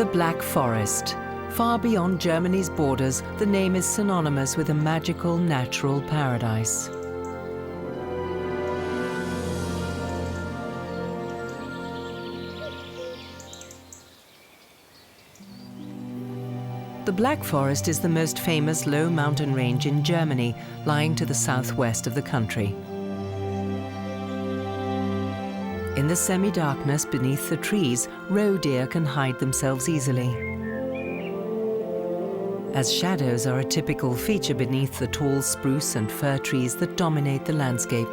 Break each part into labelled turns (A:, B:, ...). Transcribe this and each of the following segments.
A: The Black Forest. Far beyond Germany's borders, the name is synonymous with a magical natural paradise. The Black Forest is the most famous low mountain range in Germany, lying to the southwest of the country. In the semi-darkness beneath the trees, roe deer can hide themselves easily. As shadows are a typical feature beneath the tall spruce and fir trees that dominate the landscape.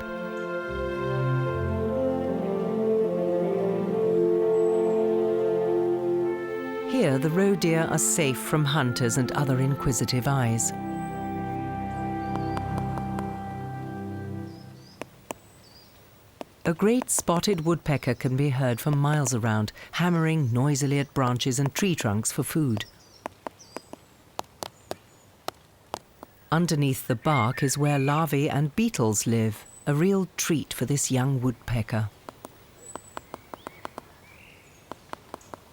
A: Here, the roe deer are safe from hunters and other inquisitive eyes. A great spotted woodpecker can be heard for miles around, hammering noisily at branches and tree trunks for food. Underneath the bark is where larvae and beetles live, a real treat for this young woodpecker.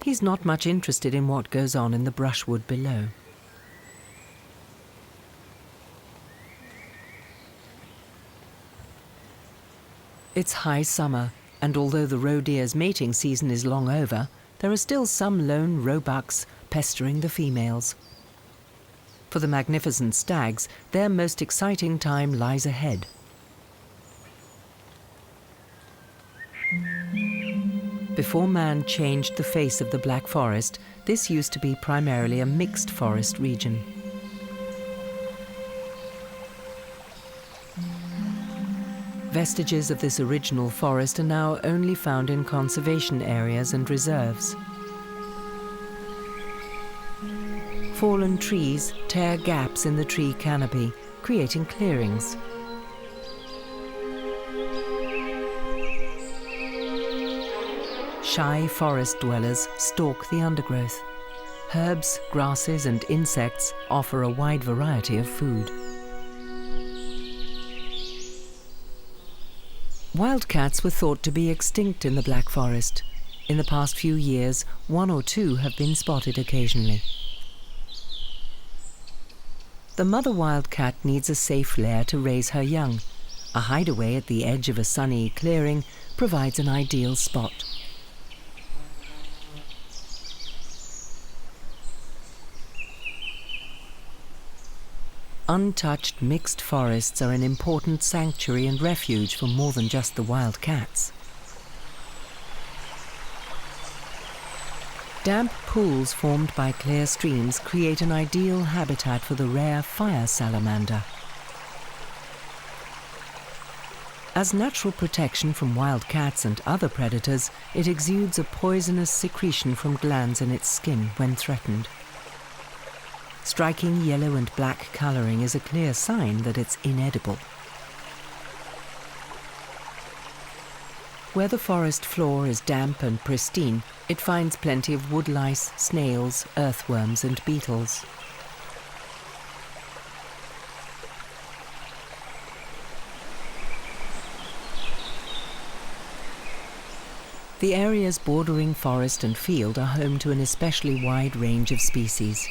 A: He's not much interested in what goes on in the brushwood below. It's high summer, and although the roe deer's mating season is long over, there are still some lone roebucks pestering the females. For the magnificent stags, their most exciting time lies ahead. Before man changed the face of the Black Forest, this used to be primarily a mixed forest region. Vestiges of this original forest are now only found in conservation areas and reserves. Fallen trees tear gaps in the tree canopy, creating clearings. Shy forest dwellers stalk the undergrowth. Herbs, grasses, and insects offer a wide variety of food. Wildcats were thought to be extinct in the Black Forest. In the past few years, 1 or 2 have been spotted occasionally. The mother wildcat needs a safe lair to raise her young. A hideaway at the edge of a sunny clearing provides an ideal spot. Untouched mixed forests are an important sanctuary and refuge for more than just the wild cats. Damp pools formed by clear streams create an ideal habitat for the rare fire salamander. As natural protection from wild cats and other predators, it exudes a poisonous secretion from glands in its skin when threatened. Striking yellow and black coloring is a clear sign that it's inedible. Where the forest floor is damp and pristine, it finds plenty of woodlice, snails, earthworms, and beetles. The areas bordering forest and field are home to an especially wide range of species.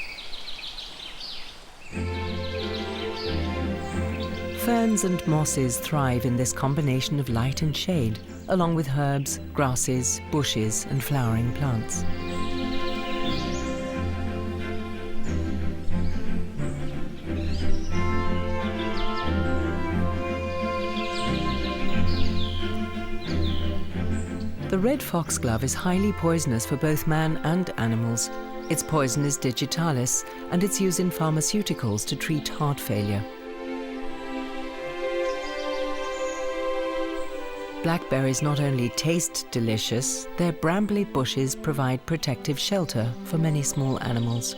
A: Ferns and mosses thrive in this combination of light and shade, along with herbs, grasses, bushes, and flowering plants. The red foxglove is highly poisonous for both man and animals. Its poison is digitalis, and it's used in pharmaceuticals to treat heart failure. Blackberries not only taste delicious, their brambly bushes provide protective shelter for many small animals.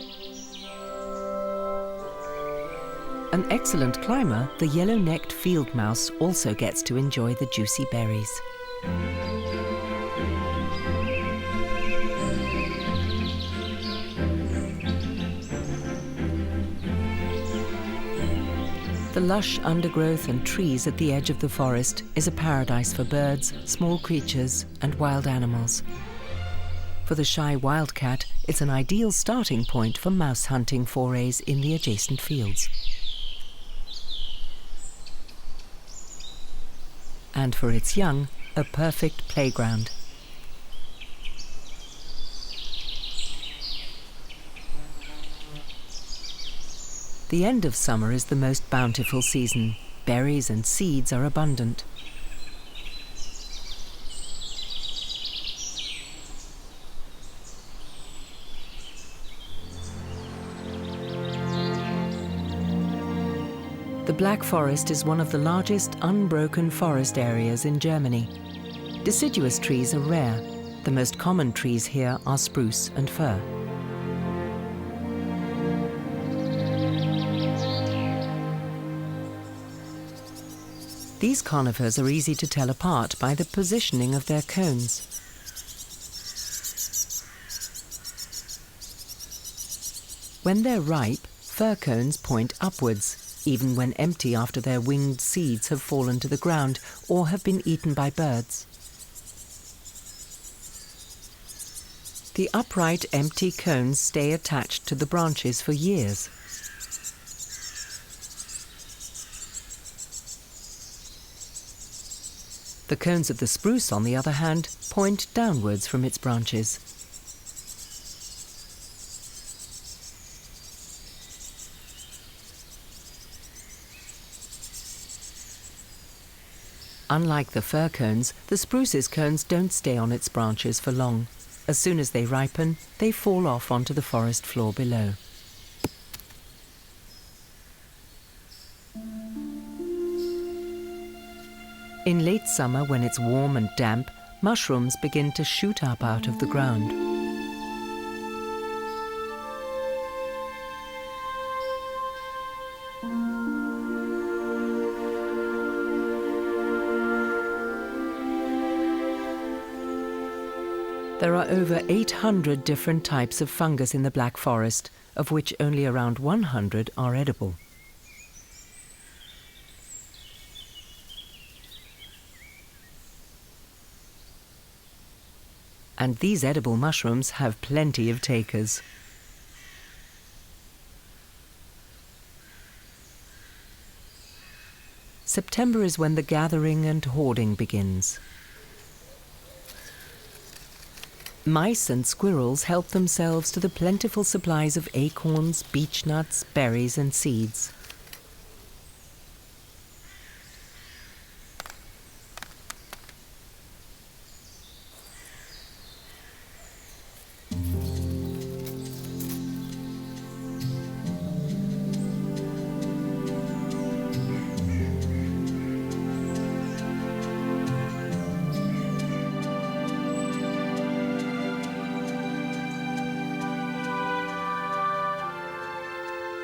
A: An excellent climber, the yellow-necked field mouse also gets to enjoy the juicy berries. The lush undergrowth and trees at the edge of the forest is a paradise for birds, small creatures, and wild animals. For the shy wildcat, it's an ideal starting point for mouse hunting forays in the adjacent fields. And for its young, a perfect playground. The end of summer is the most bountiful season. Berries and seeds are abundant. The Black Forest is one of the largest unbroken forest areas in Germany. Deciduous trees are rare. The most common trees here are spruce and fir. These conifers are easy to tell apart by the positioning of their cones. When they're ripe, fir cones point upwards, even when empty after their winged seeds have fallen to the ground or have been eaten by birds. The upright, empty cones stay attached to the branches for years. The cones of the spruce, on the other hand, point downwards from its branches. Unlike the fir cones, the spruce's cones don't stay on its branches for long. As soon as they ripen, they fall off onto the forest floor below. In late summer, when it's warm and damp, mushrooms begin to shoot up out of the ground. There are over 800 different types of fungus in the Black Forest, of which only around 100 are edible. And these edible mushrooms have plenty of takers. September is when the gathering and hoarding begins. Mice and squirrels help themselves to the plentiful supplies of acorns, beechnuts, berries and seeds.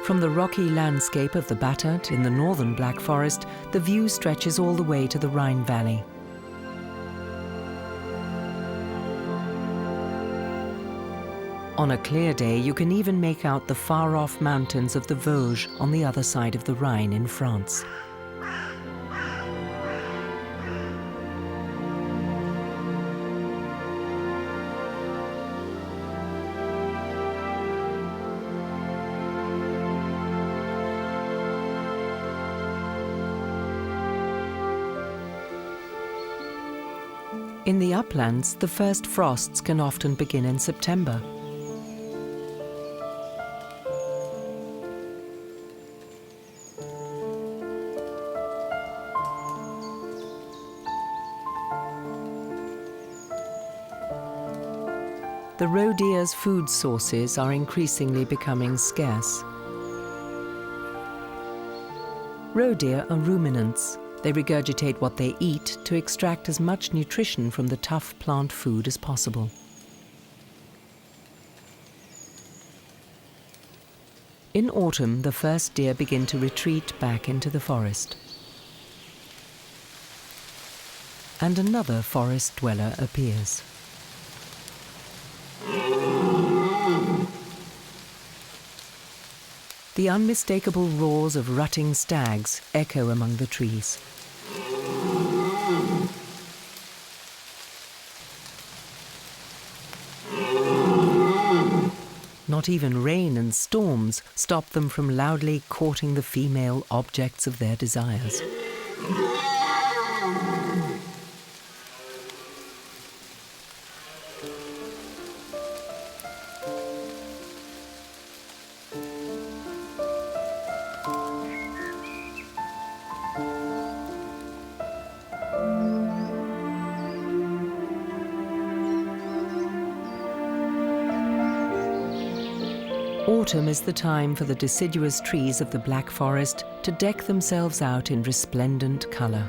A: From the rocky landscape of the Battert in the northern Black Forest, the view stretches all the way to the Rhine Valley. On a clear day, you can even make out the far-off mountains of the Vosges on the other side of the Rhine in France. In the uplands, the first frosts can often begin in September. The roe deer's food sources are increasingly becoming scarce. Roe deer are ruminants. They regurgitate what they eat to extract as much nutrition from the tough plant food as possible. In autumn, the first deer begin to retreat back into the forest. And another forest dweller appears. The unmistakable roars of rutting stags echo among the trees. Not even rain and storms stop them from loudly courting the female objects of their desires. Autumn is the time for the deciduous trees of the Black Forest to deck themselves out in resplendent colour.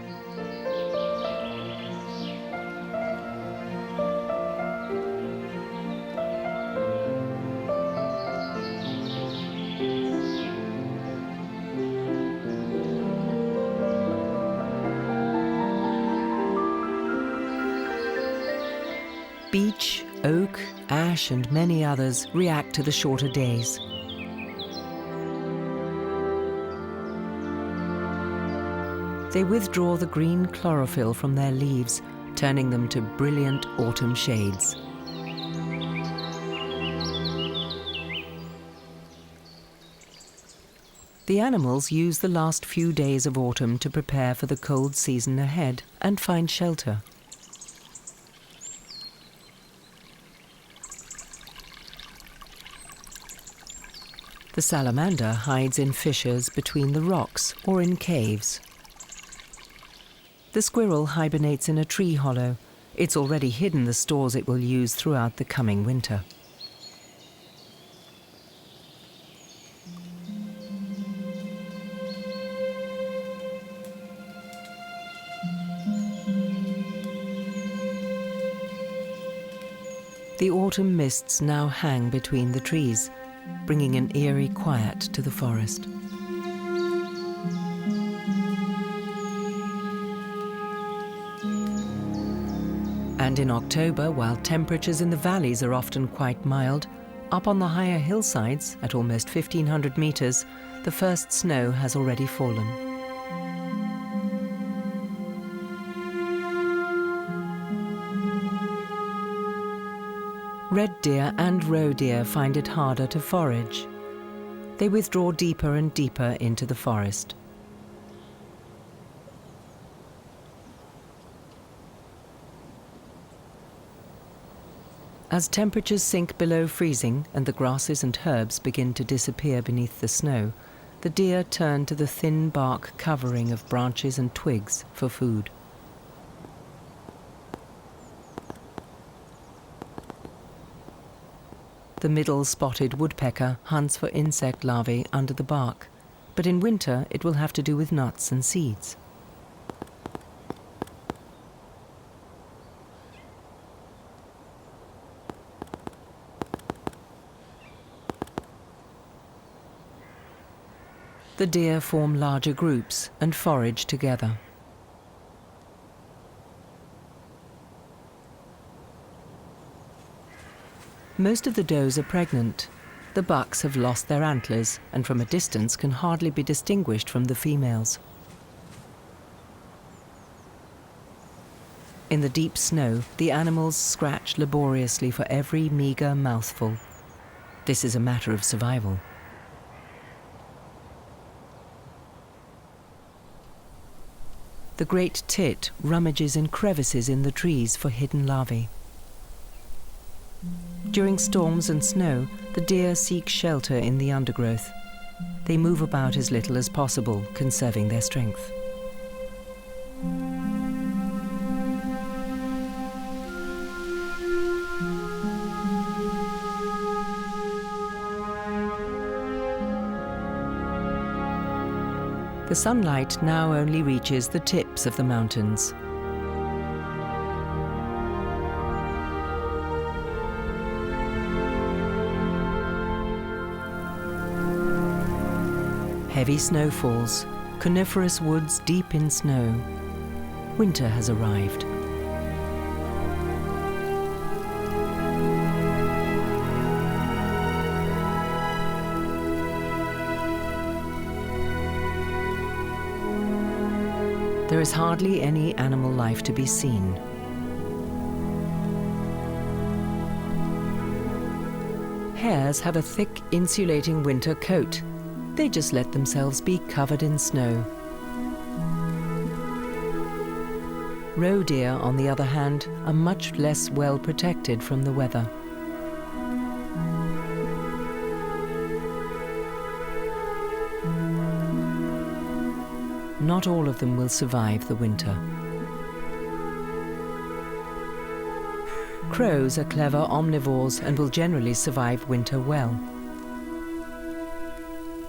A: Beech, oak, ash and many others react to the shorter days. They withdraw the green chlorophyll from their leaves, turning them to brilliant autumn shades. The animals use the last few days of autumn to prepare for the cold season ahead and find shelter. The salamander hides in fissures between the rocks or in caves. The squirrel hibernates in a tree hollow. It's already hidden the stores it will use throughout the coming winter. The autumn mists now hang between the trees, bringing an eerie quiet to the forest. And in October, while temperatures in the valleys are often quite mild, up on the higher hillsides, at almost 1,500 meters, the first snow has already fallen. Red deer and roe deer find it harder to forage. They withdraw deeper and deeper into the forest. As temperatures sink below freezing and the grasses and herbs begin to disappear beneath the snow, the deer turn to the thin bark covering of branches and twigs for food. The middle-spotted woodpecker hunts for insect larvae under the bark, but in winter it will have to do with nuts and seeds. The deer form larger groups and forage together. Most of the does are pregnant. The bucks have lost their antlers and from a distance can hardly be distinguished from the females. In the deep snow, the animals scratch laboriously for every meager mouthful. This is a matter of survival. The great tit rummages in crevices in the trees for hidden larvae. During storms and snow, the deer seek shelter in the undergrowth. They move about as little as possible, conserving their strength. The sunlight now only reaches the tips of the mountains. Heavy snow falls, coniferous woods deep in snow. Winter has arrived. There is hardly any animal life to be seen. Hares have a thick, insulating winter coat. They just let themselves be covered in snow. Roe deer, on the other hand, are much less well protected from the weather. Not all of them will survive the winter. Crows are clever omnivores and will generally survive winter well.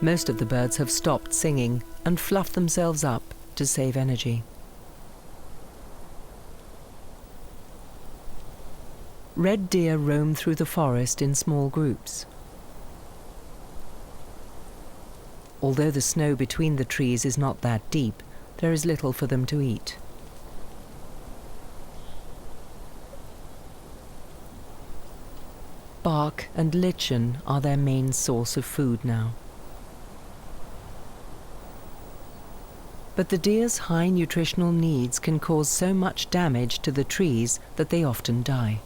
A: Most of the birds have stopped singing and fluff themselves up to save energy. Red deer roam through the forest in small groups. Although the snow between the trees is not that deep, there is little for them to eat. Bark and lichen are their main source of food now. But the deer's high nutritional needs can cause so much damage to the trees that they often die.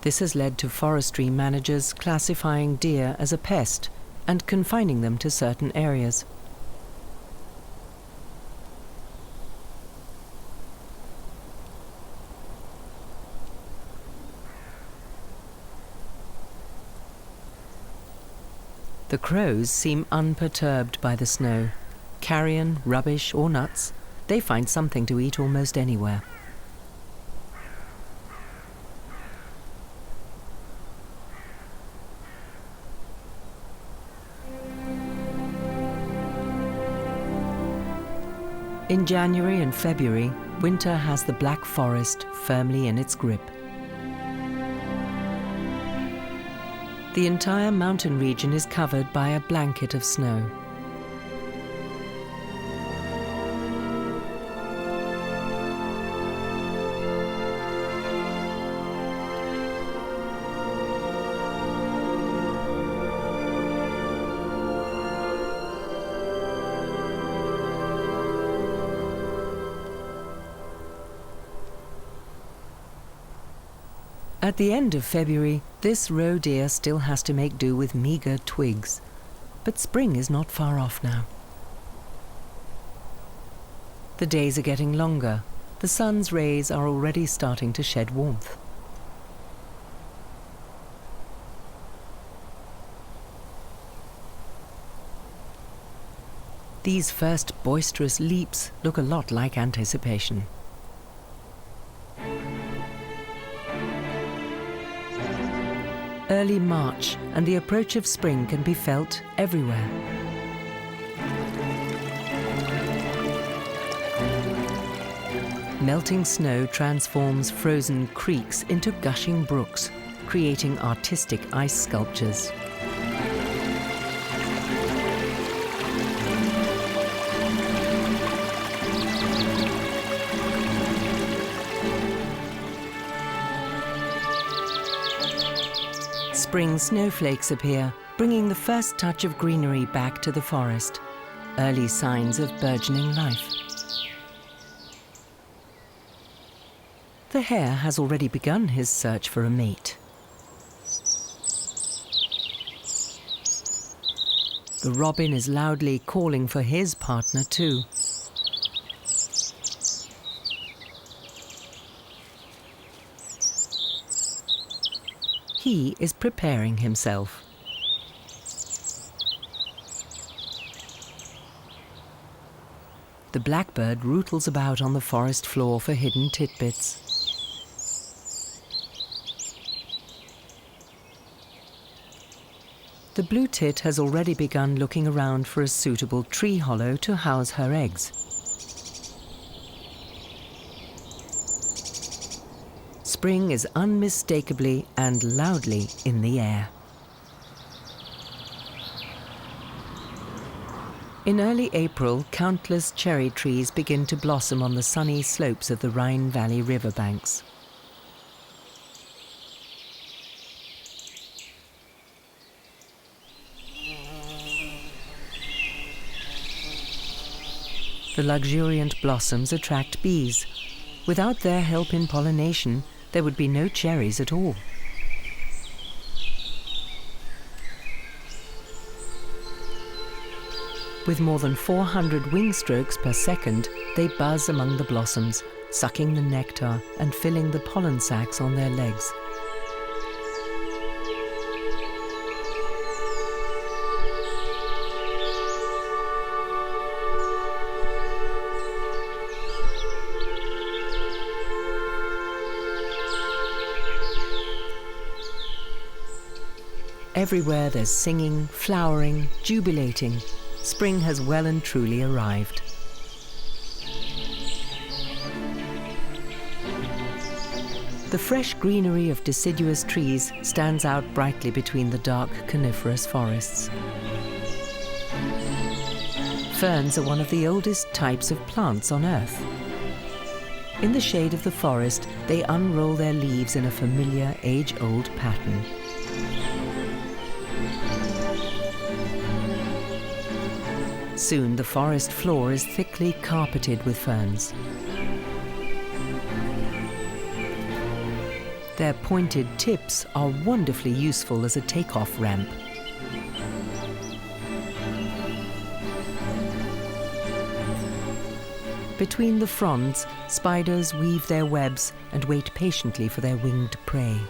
A: This has led to forestry managers classifying deer as a pest and confining them to certain areas. The crows seem unperturbed by the snow. Carrion, rubbish, or nuts, they find something to eat almost anywhere. In January and February, winter has the Black Forest firmly in its grip. The entire mountain region is covered by a blanket of snow. At the end of February, this roe deer still has to make do with meager twigs, but spring is not far off now. The days are getting longer. The sun's rays are already starting to shed warmth. These first boisterous leaps look a lot like anticipation. Early March and the approach of spring can be felt everywhere. Melting snow transforms frozen creeks into gushing brooks, creating artistic ice sculptures. Spring snowflakes appear, bringing the first touch of greenery back to the forest, early signs of burgeoning life. The hare has already begun his search for a mate. The robin is loudly calling for his partner too. He is preparing himself. The blackbird rootles about on the forest floor for hidden tidbits. The blue tit has already begun looking around for a suitable tree hollow to house her eggs. Spring is unmistakably and loudly in the air. In early April, countless cherry trees begin to blossom on the sunny slopes of the Rhine Valley riverbanks. The luxuriant blossoms attract bees. Without their help in pollination, there would be no cherries at all. With more than 400 wing strokes per second, they buzz among the blossoms, sucking the nectar and filling the pollen sacs on their legs. Everywhere there's singing, flowering, jubilating. Spring has well and truly arrived. The fresh greenery of deciduous trees stands out brightly between the dark coniferous forests. Ferns are one of the oldest types of plants on Earth. In the shade of the forest, they unroll their leaves in a familiar, age-old pattern. Soon the forest floor is thickly carpeted with ferns. Their pointed tips are wonderfully useful as a takeoff ramp. Between the fronds, spiders weave their webs and wait patiently for their winged prey.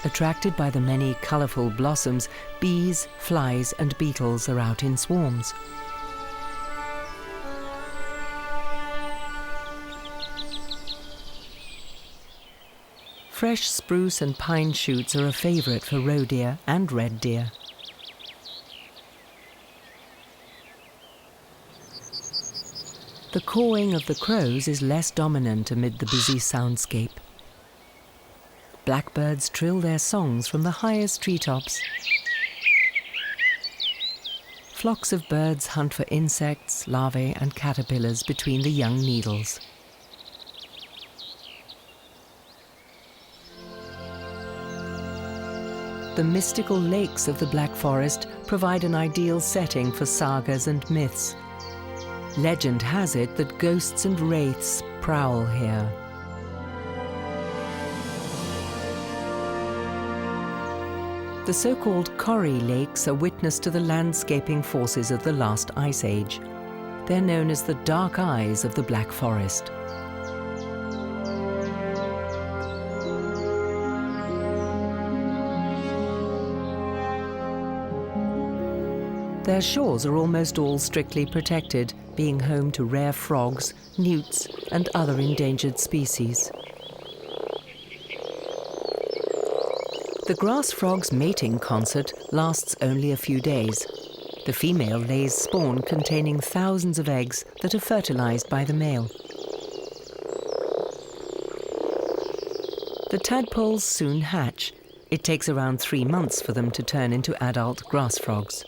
A: Attracted by the many colourful blossoms, bees, flies and beetles are out in swarms. Fresh spruce and pine shoots are a favourite for roe deer and red deer. The cawing of the crows is less dominant amid the busy soundscape. Blackbirds trill their songs from the highest treetops. Flocks of birds hunt for insects, larvae and caterpillars between the young needles. The mystical lakes of the Black Forest provide an ideal setting for sagas and myths. Legend has it that ghosts and wraiths prowl here. The so-called Corrie lakes are witness to the landscaping forces of the last ice age. They're known as the dark eyes of the Black Forest. Their shores are almost all strictly protected, being home to rare frogs, newts, and other endangered species. The grass frog's mating concert lasts only a few days. The female lays spawn containing thousands of eggs that are fertilized by the male. The tadpoles soon hatch. It takes around 3 months for them to turn into adult grass frogs.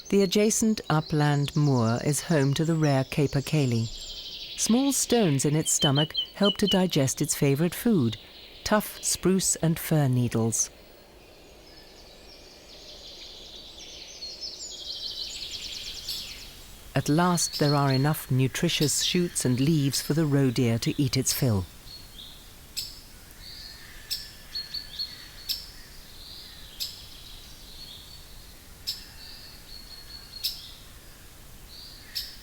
A: The adjacent upland moor is home to the rare capercaillie. Small stones in its stomach help to digest its favorite food, tough spruce and fir needles. At last there are enough nutritious shoots and leaves for the roe deer to eat its fill.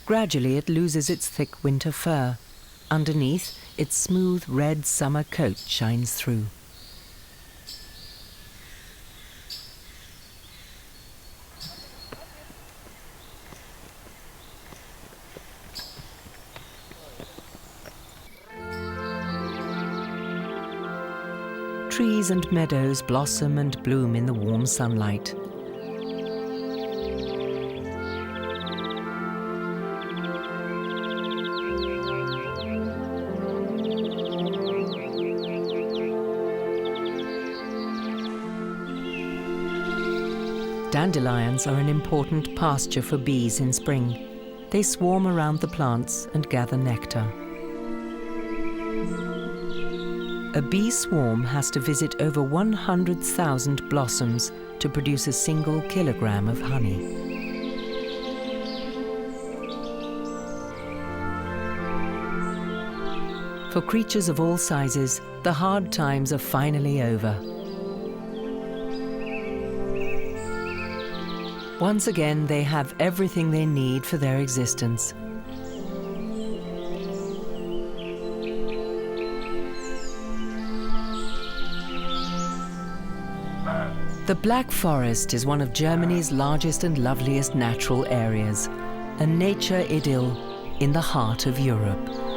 A: Gradually it loses its thick winter fur. Underneath, its smooth red summer coat shines through. Trees and meadows blossom and bloom in the warm sunlight. Dandelions are an important pasture for bees in spring. They swarm around the plants and gather nectar. A bee swarm has to visit over 100,000 blossoms to produce a single kilogram of honey. For creatures of all sizes, the hard times are finally over. Once again, they have everything they need for their existence. The Black Forest is one of Germany's largest and loveliest natural areas, a nature idyll in the heart of Europe.